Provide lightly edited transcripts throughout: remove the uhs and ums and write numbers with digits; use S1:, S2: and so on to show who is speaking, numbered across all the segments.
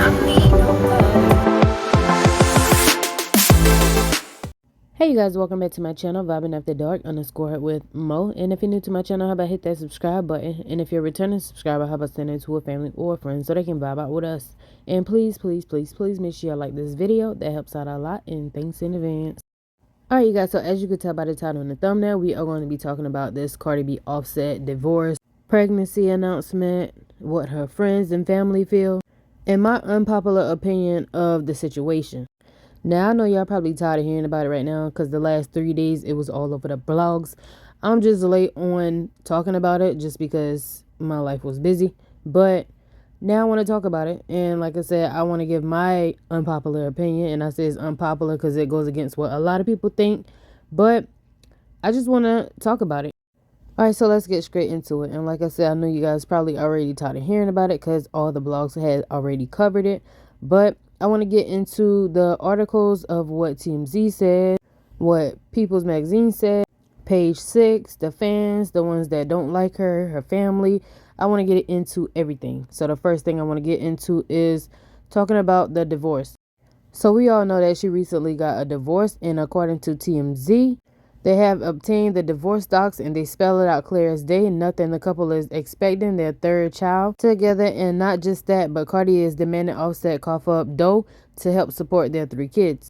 S1: Hey you guys, welcome back to my channel, Vibing After Dark _ with Mo. And if you're new to my channel, how about hit that subscribe button? And if you're a returning subscriber, how about send it to a family or friend so they can vibe out with us? And please, please, please, please make sure you like this video. That helps out a lot, and thanks in advance. Alright you guys, so as you can tell by the title and the thumbnail, we are going to be talking about this Cardi B Offset divorce, pregnancy announcement, what her friends and family feel, and my unpopular opinion of the situation. Now, I know y'all probably tired of hearing about it right now because the last 3 days it was all over the blogs. I'm just late on talking about it just because my life was busy. But now I want to talk about it. And like I said, I want to give my unpopular opinion. And I say it's unpopular because it goes against what a lot of people think. But I just want to talk about it. Alright, so let's get straight into it. And like I said, I know you guys probably already tired of hearing about it because all the blogs had already covered it. But I want to get into the articles of what TMZ said, what People's Magazine said, Page 6, the fans, the ones that don't like her, her family. I want to get into everything. So the first thing I want to get into is talking about the divorce. So we all know that she recently got a divorce, and according to TMZ, they have obtained the divorce docs and they spell it out clear as day. Nothing. The couple is expecting their third child together, and not just that, but Cardi is demanding Offset cough up dough to help support their 3 kids.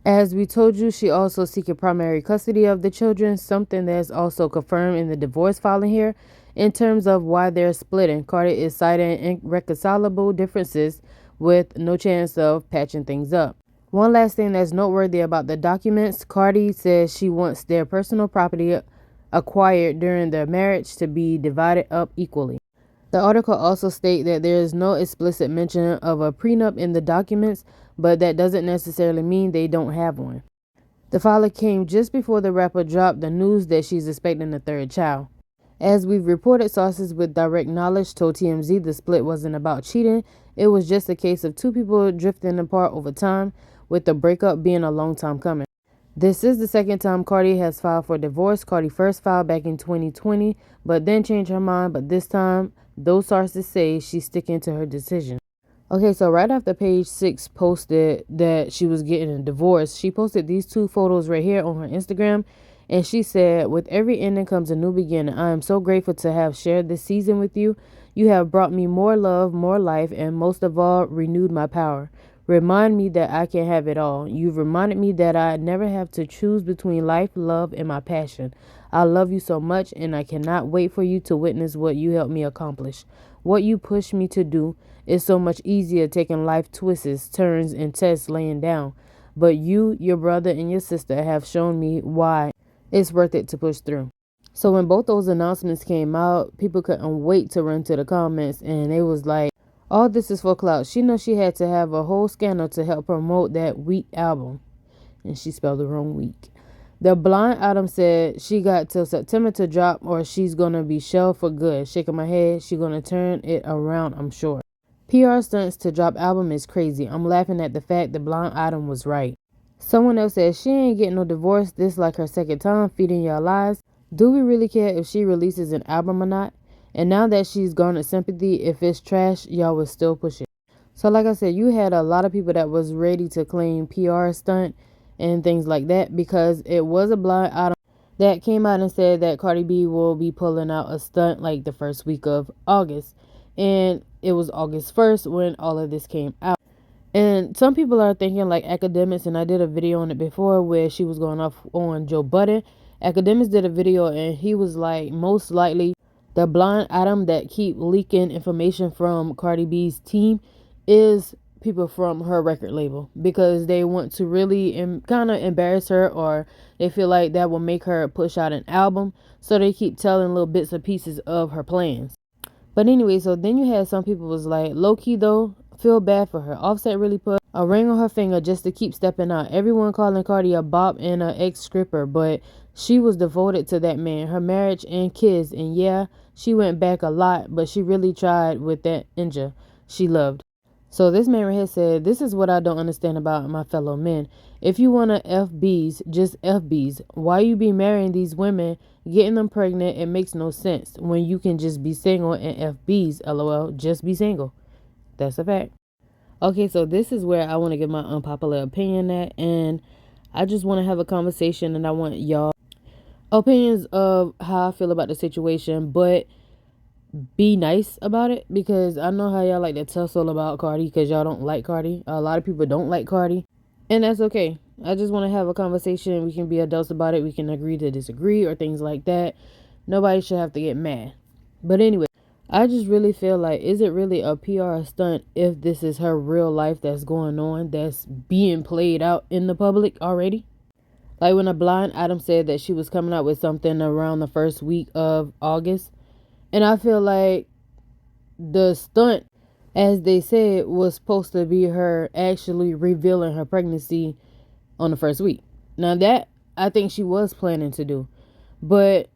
S1: As we told you, she also seeking primary custody of the children, something that's also confirmed in the divorce filing here. In terms of why they're splitting, Cardi is citing irreconcilable differences with no chance of patching things up. One last thing that's noteworthy about the documents, Cardi says she wants their personal property acquired during their marriage to be divided up equally. The article also states that there is no explicit mention of a prenup in the documents, but that doesn't necessarily mean they don't have one. The filing came just before the rapper dropped the news that she's expecting a 3rd child. As we've reported, sources with direct knowledge told TMZ the split wasn't about cheating. It was just a case of 2 people drifting apart over time, with the breakup being a long time coming. This is the second time Cardi has filed for divorce. Cardi first filed back in 2020, but then changed her mind. But this time, those sources say she's sticking to her decision. Okay, so right after Page 6 posted that she was getting a divorce, she posted these 2 photos right here on her Instagram. And she said, "With every ending comes a new beginning. I am so grateful to have shared this season with you. You have brought me more love, more life, and most of all, renewed my power. Remind me that I can have it all. You've reminded me that I never have to choose between life, love, and my passion. I love you so much, and I cannot wait for you to witness what you helped me accomplish. What you pushed me to do is so much easier taking life twists, turns, and tests laying down. But you, your brother, and your sister have shown me why it's worth it to push through." So when both those announcements came out, people couldn't wait to run to the comments, and it was like, all this is for clout. She knows she had to have a whole scandal to help promote that weak album. And she spelled the wrong week. The Blind Item said she got till September to drop or she's going to be shelved for good. Shaking my head, she's going to turn it around, I'm sure. PR stunts to drop album is crazy. I'm laughing at the fact the Blind Item was right. Someone else said she ain't getting no divorce. This like her second time feeding y'all lies. Do we really care if she releases an album or not? And now that she's garnered sympathy, if it's trash, y'all will still push it. So like I said, you had a lot of people that was ready to claim PR stunt and things like that because it was a Blind Item that came out and said that Cardi B will be pulling out a stunt like the first week of August. And it was August 1st when all of this came out. And some people are thinking like Academics, and I did a video on it before where she was going off on Joe Budden. Academics did a video and he was like, most likely the Blind Item that keep leaking information from Cardi B's team is people from her record label because they want to really kind of embarrass her, or they feel like that will make her push out an album. So they keep telling little bits and pieces of her plans. But anyway, so then you had some people was like, low key though, feel bad for her. Offset really put a ring on her finger just to keep stepping out. Everyone calling Cardi a bop and an ex-stripper, but she was devoted to that man, her marriage and kids. And yeah, she went back a lot, but she really tried with that ninja she loved. So this man right here said, "This is what I don't understand about my fellow men. If you want to FBs, just FBs. Why you be marrying these women, getting them pregnant? It makes no sense when you can just be single and FBs. LOL, just be single." That's a fact. Okay, so this is where I want to give my unpopular opinion at, and I just want to have a conversation, and I want y'all opinions of how I feel about the situation, but be nice about it, because I know how y'all like to tussle about Cardi because y'all don't like Cardi. A lot of people don't like Cardi, and that's okay. I just want to have a conversation. We can be adults about it. We can agree to disagree or things like that. Nobody should have to get mad. But anyway, I just really feel like, is it really a PR stunt if this is her real life that's going on, that's being played out in the public already? Like when a blind Adam said that she was coming out with something around the first week of August. And I feel like the stunt, as they said, was supposed to be her actually revealing her pregnancy on the first week. Now that I think she was planning to do. But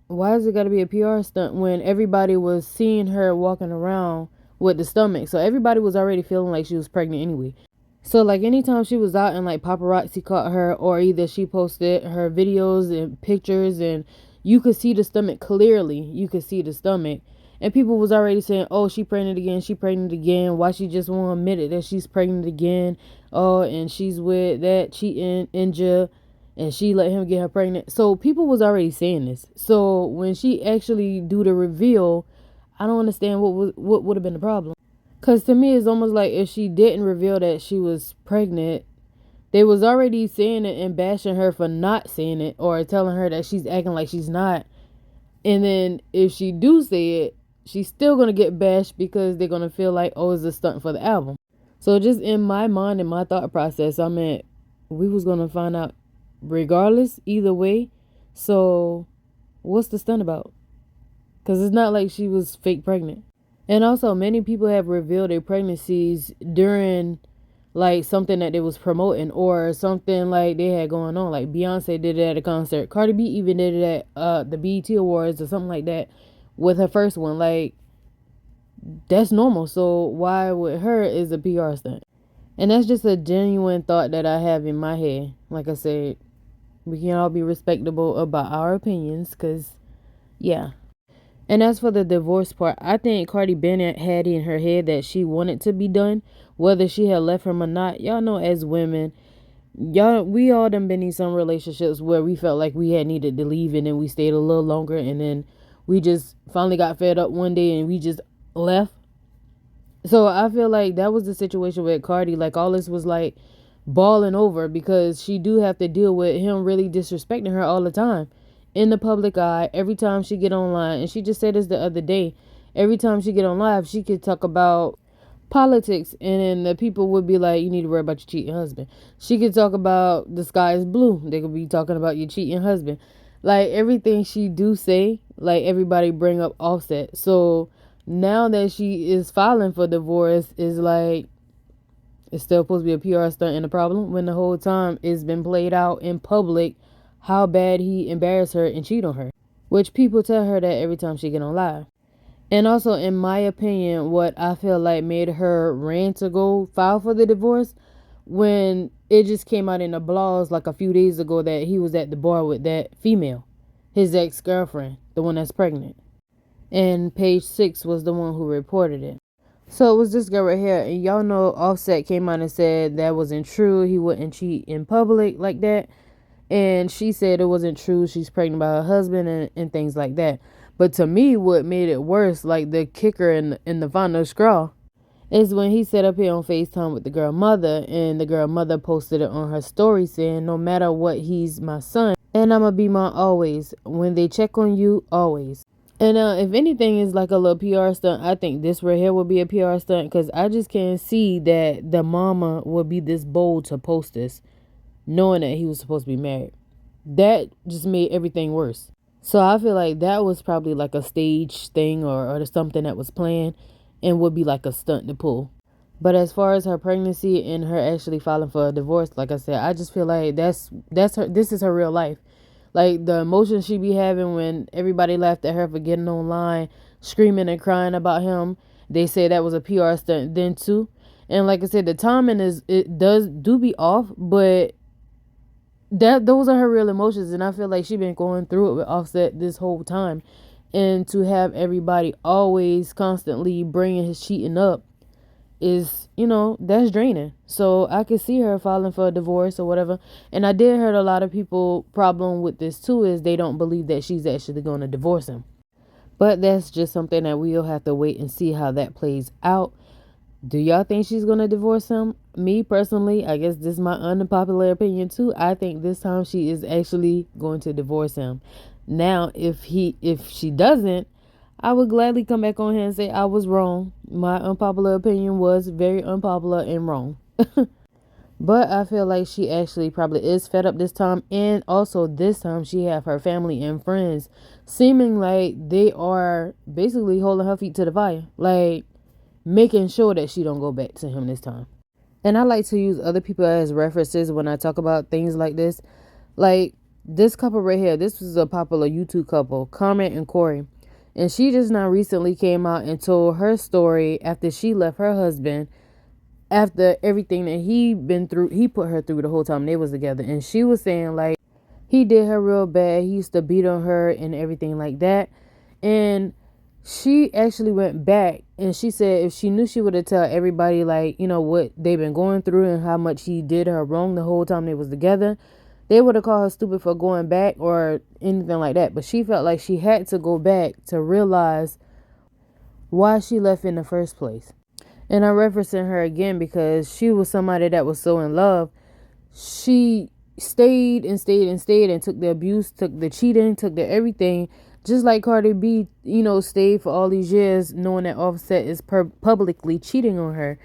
S1: why is it got to be a PR stunt when everybody was seeing her walking around with the stomach? So everybody was already feeling like she was pregnant anyway. So like anytime she was out and like paparazzi caught her, or either she posted her videos and pictures and you could see the stomach clearly, you could see the stomach, and people was already saying, oh, she pregnant again, she pregnant again, why she just won't admit it that she's pregnant again, oh, and she's with that cheating ninja and she let him get her pregnant. So people was already saying this. So when she actually do the reveal, I don't understand what would have been the problem. Cause to me, it's almost like if she didn't reveal that she was pregnant, they was already saying it and bashing her for not saying it, or telling her that she's acting like she's not. And then if she do say it, she's still gonna get bashed because they're gonna feel like, oh, it's a stunt for the album. So just in my mind and my thought process, I meant we was gonna find out regardless, either way. So what's the stunt about? Cause it's not like she was fake pregnant. And also, many people have revealed their pregnancies during like something that they was promoting or something like they had going on. Like Beyonce did it at a concert. Cardi B even did it at the BET Awards or something like that with her first one. Like, that's normal. So why with her is a PR stunt? And that's just a genuine thought that I have in my head. Like I said, we can all be respectable about our opinions, because yeah. And as for the divorce part, I think Cardi Bennett had in her head that she wanted to be done, whether she had left him or not. Y'all know, as women, we all done been in some relationships where we felt like we had needed to leave, and then we stayed a little longer, and then we just finally got fed up one day and we just left. So I feel like that was the situation with Cardi. Like, all this was like balling over because she do have to deal with him really disrespecting her all the time in the public eye. Every time she get online, and she just said this the other day, every time she get on live, she could talk about politics, and then the people would be like, you need to worry about your cheating husband. She could talk about the sky is blue, they could be talking about your cheating husband. Like, everything she do say, like, everybody bring up Offset. So now that she is filing for divorce, is like, it's still supposed to be a PR stunt and a problem, when the whole time it's been played out in public how bad he embarrassed her and cheated on her, which people tell her that every time she get on live. And also, in my opinion, what I feel like made her ran to go file for the divorce, when it just came out in the blogs like a few days ago that he was at the bar with that female, his ex-girlfriend, the one that's pregnant. And Page 6 was the one who reported it. So it was this girl right here, and y'all know Offset came out and said that wasn't true. He wouldn't cheat in public like that. And she said it wasn't true. She's pregnant by her husband and things like that. But to me, what made it worse, like the kicker in the final straw, is when he set up here on FaceTime with the girl mother, and the girl mother posted it on her story saying, no matter what, he's my son, and I'ma be my always. When they check on you, always. And if anything is like a little PR stunt, I think this right here would be a PR stunt, because I just can't see that the mama would be this bold to post this, knowing that he was supposed to be married. That just made everything worse. So I feel like that was probably like a stage thing, or something that was planned and would be like a stunt to pull. But as far as her pregnancy and her actually filing for a divorce, like I said, I just feel like that's her. This is her real life. Like, the emotions she be having when everybody laughed at her for getting online, screaming and crying about him. They say that was a PR stunt then too. And like I said, the timing do be off, but those are her real emotions, and I feel like she been going through it with Offset this whole time. And to have everybody always constantly bringing his cheating up, is, that's draining. So I could see her filing for a divorce or whatever. And I did heard a lot of people problem with this too is they don't believe that she's actually going to divorce him. But that's just something that we'll have to wait and see how that plays out. Do y'all think she's going to divorce him? Me personally, I guess this is my unpopular opinion too. I think this time she is actually going to divorce him. Now, if she doesn't, I would gladly come back on here and say I was wrong. My unpopular opinion was very unpopular and wrong. But I feel like she actually probably is fed up this time. And also this time she have her family and friends seeming like they are basically holding her feet to the fire. Like making sure that she don't go back to him this time. And I like to use other people as references when I talk about things like this. Like this couple right here, this was a popular YouTube couple, Carmen and Corey. And she just now recently came out and told her story after she left her husband, after everything that he been through, he put her through the whole time they was together. And she was saying like he did her real bad. He used to beat on her and everything like that. And she actually went back and she said if she knew, she would have tell everybody like, what they've been going through and how much he did her wrong the whole time they was together. They would have called her stupid for going back or anything like that. But she felt like she had to go back to realize why she left in the first place. And I'm referencing her again because she was somebody that was so in love. She stayed and stayed and stayed and took the abuse, took the cheating, took the everything. Just like Cardi B, stayed for all these years knowing that Offset is publicly cheating on her.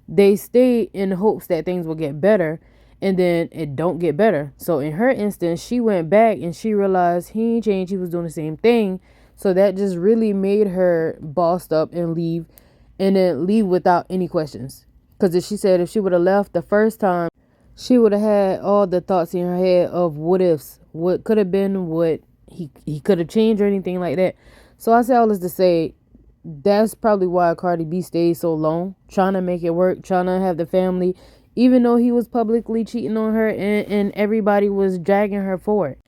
S1: They stayed in hopes that things will get better, and then it don't get better. So in her instance, she went back and she realized he ain't changed. He was doing the same thing. So that just really made her bossed up and leave, and then leave without any questions. Because she said if she would have left the first time, she would have had all the thoughts in her head of what ifs, what could have been, what he could have changed or anything like that. So I say all this to say that's probably why Cardi B stayed so long, trying to make it work, trying to have the family, even though he was publicly cheating on her and everybody was dragging her for it.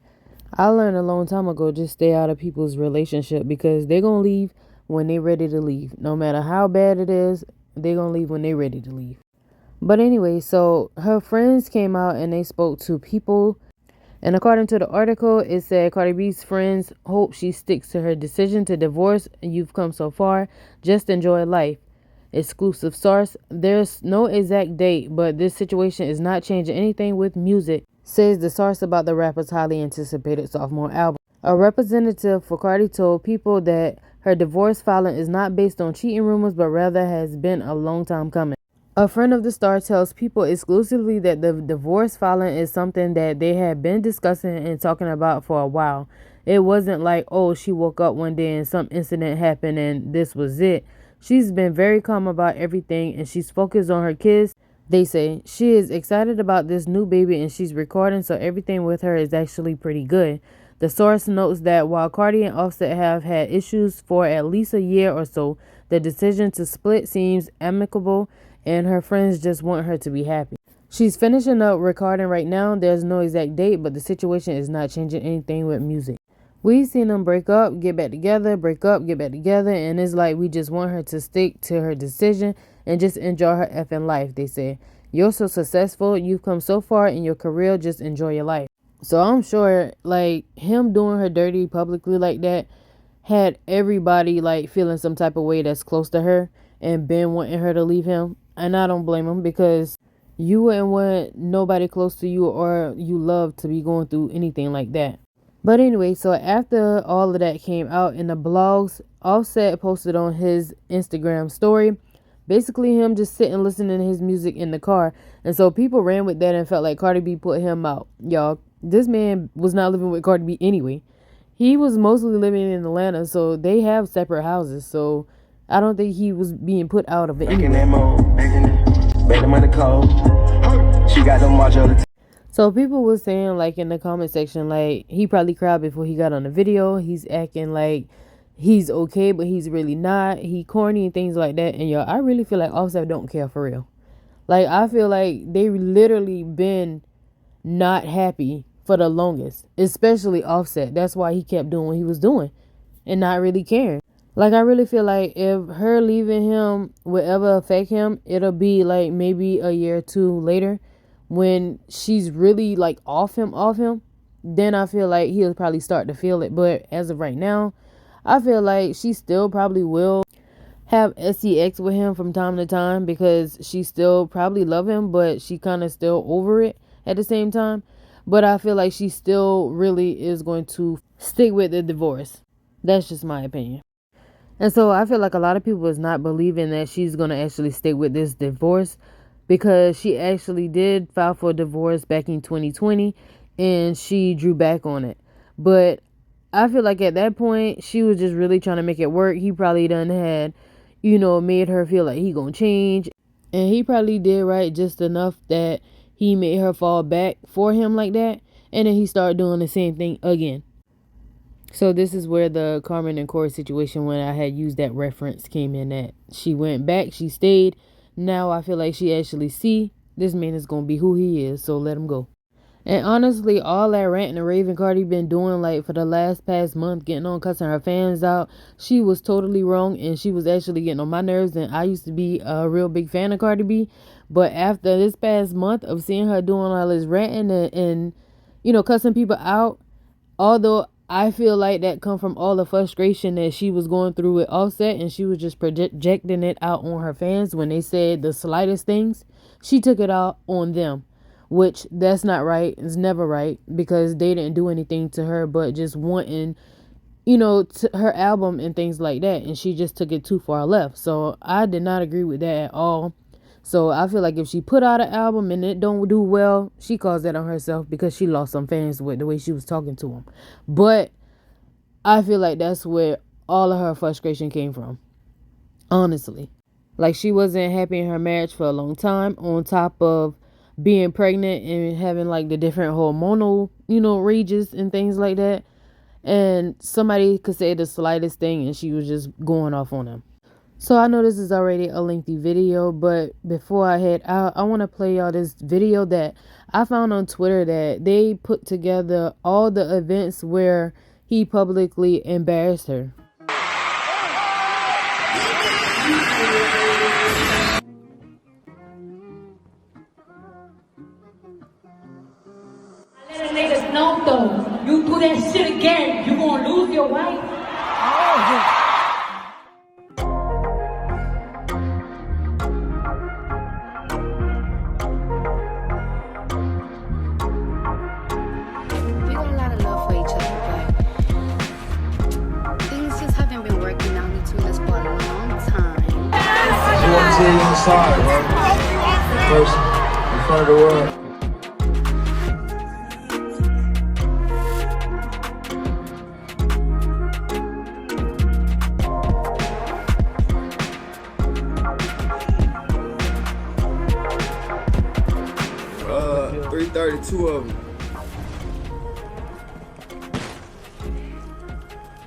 S1: I learned a long time ago, just stay out of people's relationship because they're going to leave when they're ready to leave. No matter how bad it is, they're going to leave when they're ready to leave. But anyway, so her friends came out and they spoke to people. And according to the article, it said Cardi B's friends hope she sticks to her decision to divorce. You've come so far. Just enjoy life. Exclusive source. There's no exact date, but this situation is not changing anything with music, says the source about the rapper's highly anticipated sophomore album. A representative for Cardi told people that her divorce filing is not based on cheating rumors, but rather has been a long time coming. A friend of the star tells people exclusively that the divorce filing is something that they had been discussing and talking about for a while. It wasn't like, oh, she woke up one day and some incident happened and this was it. She's been very calm about everything and she's focused on her kids. They say she is excited about this new baby and she's recording, so everything with her is actually pretty good. The source notes that while Cardi and Offset have had issues for at least a year or so, the decision to split seems amicable and her friends just want her to be happy. She's finishing up recording right now. There's no exact date, but the situation is not changing anything with music. We've seen them break up, get back together, break up, get back together, and it's like we just want her to stick to her decision and just enjoy her effing life, they say. You're so successful, you've come so far in your career, just enjoy your life. So I'm sure like him doing her dirty publicly like that had everybody like feeling some type of way that's close to her and been wanting her to leave him. And I don't blame him because you wouldn't want nobody close to you or you love to be going through anything like that. But anyway, so after all of that came out in the blogs, Offset posted on his Instagram story, basically him just sitting listening to his music in the car. And so people ran with that and felt like Cardi B put him out. Y'all, this man was not living with Cardi B anyway. He was mostly living in Atlanta, so they have separate houses. So I don't think he was being put out of it anyway. So people were saying like in the comment section, like he probably cried before he got on the video. He's acting like he's okay, but he's really not. He corny and things like that. And I really feel like Offset don't care for real. Like I feel like they literally been not happy for the longest, especially Offset. That's why he kept doing what he was doing and not really caring. Like, I really feel like if her leaving him would ever affect him, it'll be like maybe a year or two later when she's really like off him. Then I feel like he'll probably start to feel it. But as of right now, I feel like she still probably will have sex with him from time to time because she still probably love him, but she kind of still over it at the same time. But I feel like she still really is going to stick with the divorce. That's just my opinion. And so I feel like a lot of people is not believing that she's going to actually stick with this divorce because she actually did file for divorce back in 2020 and she drew back on it. But I feel like at that point she was just really trying to make it work. He probably done had, made her feel like he gonna change. And he probably did right just enough that he made her fall back for him like that. And then he started doing the same thing again. So this is where the Carmen and Corey situation, when I had used that reference, came in at. She went back, she stayed. Now I feel like she actually see this man is going to be who he is, so let him go. And honestly, all that ranting and raving Cardi been doing like for the past month, getting on cussing her fans out, she was totally wrong and she was actually getting on my nerves. And I used to be a real big fan of Cardi B, but after this past month of seeing her doing all this ranting and cussing people out, although I feel like that come from all the frustration that she was going through with Offset, and she was just projecting it out on her fans when they said the slightest things. She took it out on them, which that's not right. It's never right because they didn't do anything to her but just wanting, her album and things like that, and she just took it too far left. So I did not agree with that at all. So I feel like if she put out an album and it don't do well, she caused that on herself because she lost some fans with the way she was talking to them. But I feel like that's where all of her frustration came from. Honestly. Like, she wasn't happy in her marriage for a long time, on top of being pregnant and having like the different hormonal, rages and things like that. And somebody could say the slightest thing and she was just going off on them. So I know this is already a lengthy video, but before I head out, I want to play y'all this video that I found on Twitter that they put together all the events where he publicly embarrassed her.
S2: Let niggas know though, you do that shit again, you gonna lose your wife. Oh.
S3: Inside, right? First, in front of the world. 332 of them.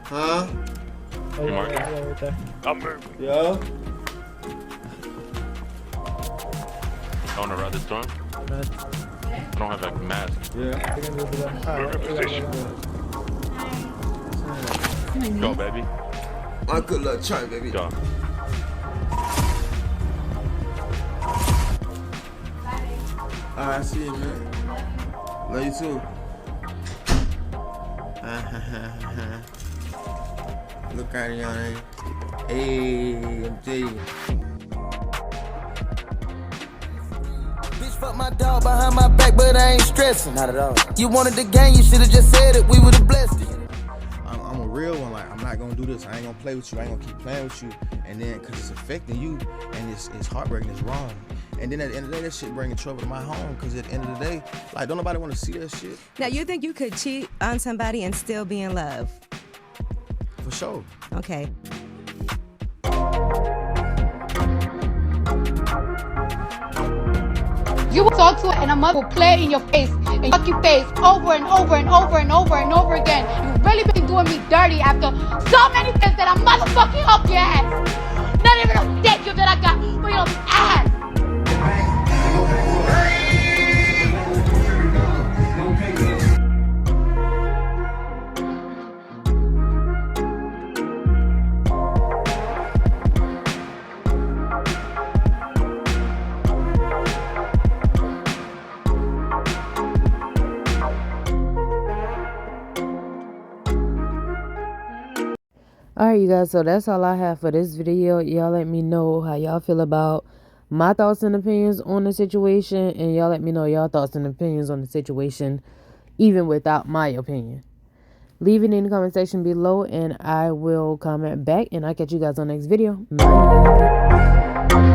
S3: Huh?
S4: You mark it?
S3: Right there.
S4: I'm moving.
S3: Yeah.
S4: I want to ride the storm. I don't have a mask.
S3: Yeah.
S4: Go, baby.
S3: My good luck, try, baby.
S4: Go.
S3: Alright, see you, man. Love you too. Look at y'all, man. Hey, I'm telling you.
S5: Fuck my dog behind my back, but I ain't stressing. Not at all. You wanted the game, you should've just said it. We would've blessed it.
S3: I'm a real one. Like, I'm not gonna do this. I ain't gonna play with you. I ain't gonna keep playing with you. And then, cause it's affecting you, and it's heartbreaking. It's wrong. And then at the end of the day, that shit bringing trouble to my home. Cause at the end of the day, like, don't nobody want to see that shit.
S6: Now, you think you could cheat on somebody and still be in love?
S3: For sure.
S6: Okay.
S7: You will talk to it and a mother will play in your face and fuck your face over and over and over and over and over again. You've really been doing me dirty after so many times that I'm motherfucking up your ass. Not even a dick you that I got for your ass.
S1: Alright, you guys, so that's all I have for this video. Y'all let me know how y'all feel about my thoughts and opinions on the situation, and y'all let me know y'all thoughts and opinions on the situation even without my opinion. Leave it in the comment section below and I will comment back, and I'll catch you guys on the next video. Bye.